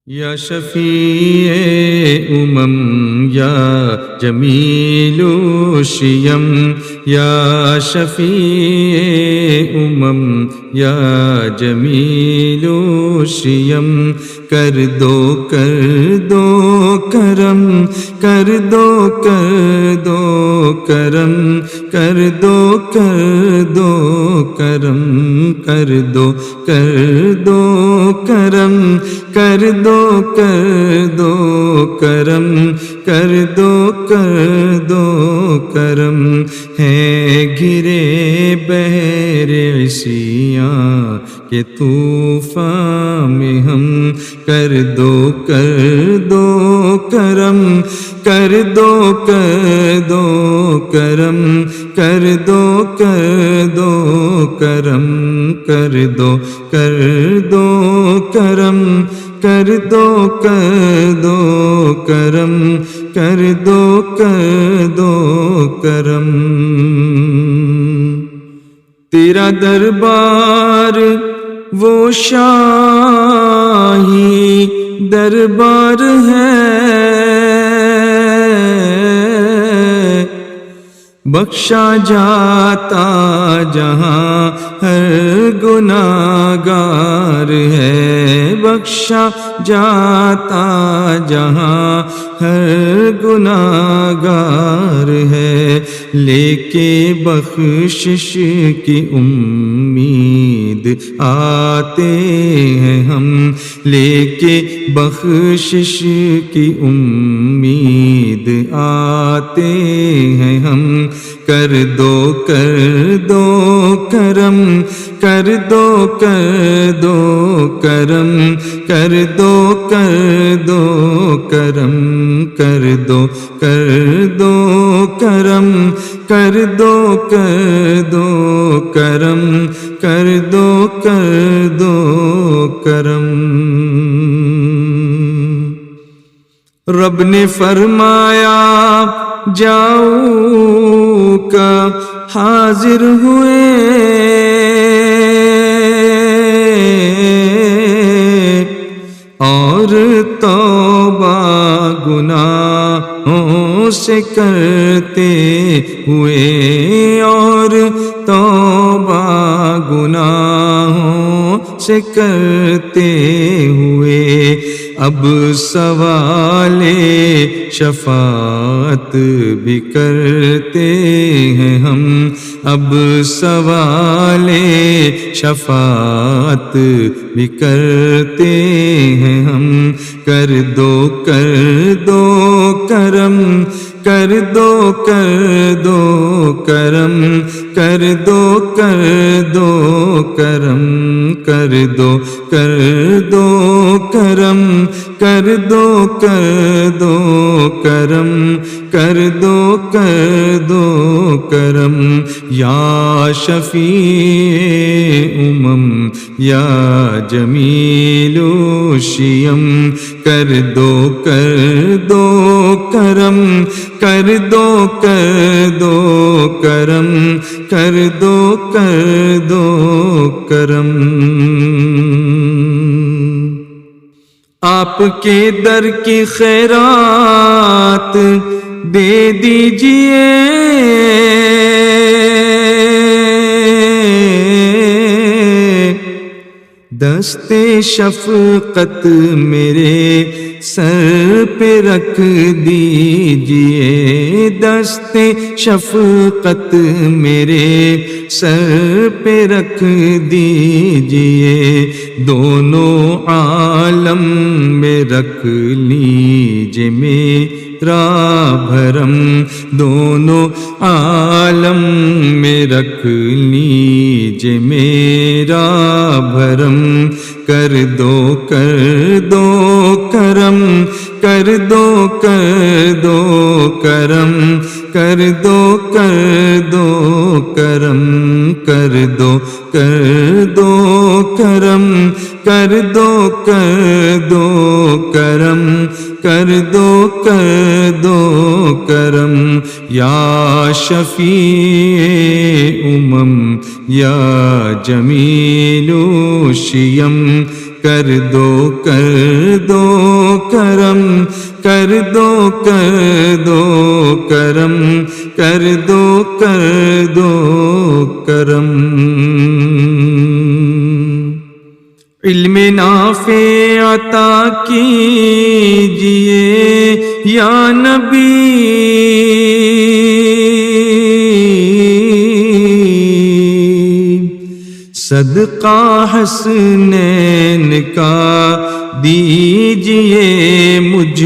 یا شفیع یا جمیل شیم یا شفیع یا جمیل شیم کر دو کرم کر دو کرم کر دو کرم کر دو کرم کر دو کرم کر دو کرم ہے گرے بحر عصیاں کے طوفان میں ہم کر دو کرم کر دو کرم کر دو کرم کر دو کرم کر دو کرم کر دو کرم تیرا دربار وہ شاہی دربار ہے بخشا جاتا جہاں ہر گناہگار ہے بخشا جاتا جہاں ہر گناہگار ہے لے کے بخشش کی امید آتے ہیں ہم لے کے بخشش کی امید آتے ہیں ہم کر دو کرم کر دو کرم کر دو کرم کر دو کرم کر دو کرم کر دو کرم رب نے فرمایا جاؤ کا حاضر ہوئے اور توبہ گناہوں سے کرتے ہوئے اور توبہ گناہوں سے کرتے ہوئے اب سوال شفاعت بھی کرتے ہیں ہم اب سوال شفاعت بھی کرتے ہیں ہم کر دو کرم کر دو کرم کر دو کرم کر دو کرم کر دو کرم کر دو کرم یا شفیع یا جمیل شیم کر دو کرم کر دو کرم کر دو کرم آپ کے در کی خیرات دے دیجئے دست شفقت میرے سر پہ رکھ دیجئے دست شفقت میرے سر پہ رکھ دیجئے دونوں عالم میں رکھ لیجئے میرا بھرم دونوں عالم میں رکھ لیجئے میرا بھرم کر دو کرم کر دو کرم کر دو کرم کر دو کرم کر دو کرم کر دو کرم یا شفیع یا جمیل شیم کر دو کرم، کر دو کرم، کر دو کرم۔ علم نافع عطا کیجئے یا نبی، صدقہ حسنین کا دیجئے مجھ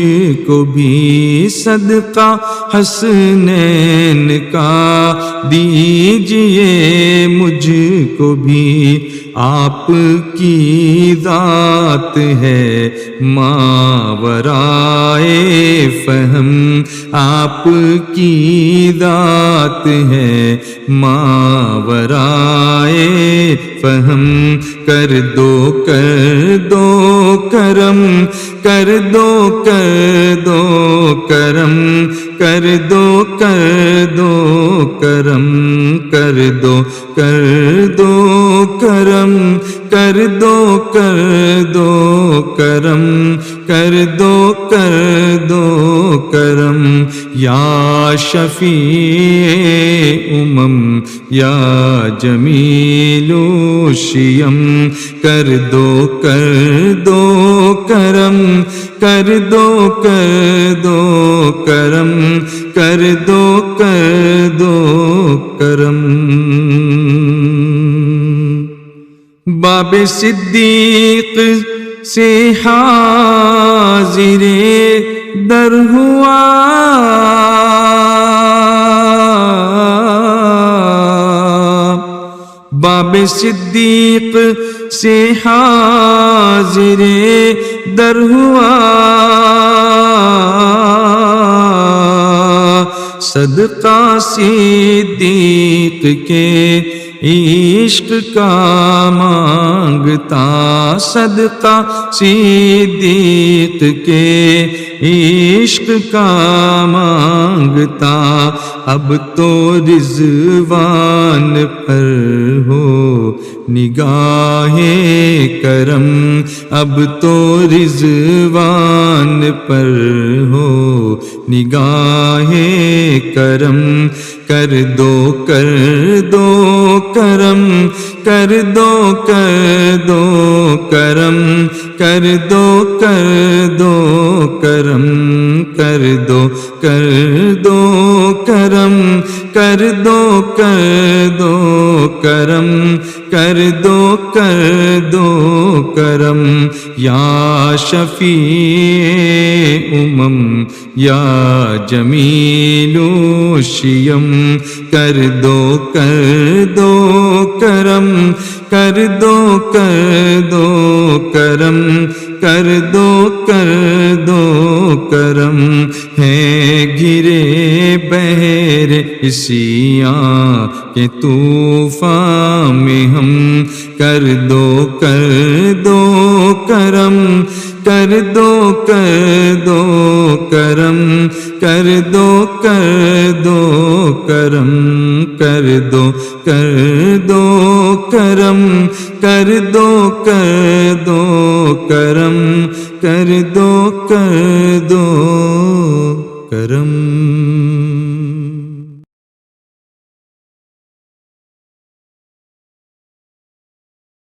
کو بھی، صدقہ حسنین کا دیجئے مجھ کو بھی۔ آپ کی ذات ہے ماورائے فہم، آپ کی ذات ہے ماورائے فہم۔ کر دو کرم، کر دو کرم، کر دو کرم، کر دو کرم، کر دو کرم، کر دو کرم۔ یا شفیع امم یا جمیل الشیم، کر دو کرم، کر دو کرم، کر دو کرم۔ باب صدیق سے حاضر در ہوا، باب صدیق سے حاضر در ہوا، صدقہ صدیق کے عشق کا مانگتا، صدقہ صدیق کے عشق کا مانگتا۔ اب تو رضوان پر ہو نگاہ کرم، اب تو رضوان پر ہو نگاہ کرم۔ کر دو کرم، کر دو کرم، کر دو کرم، کر دو کرم، کر دو کرم، کر دو کرم۔ یا شفیع امم یا جمیل الشیم، کر دو کرم، کر دو کرم، کر دو کرم۔ ہیں گرے بحر عصیاں کے طوفان میں ہم، کر دو کرم، کر دو کرم، کر دو کرم، کر دو کرم، کر دو کرم، کر دو کرم۔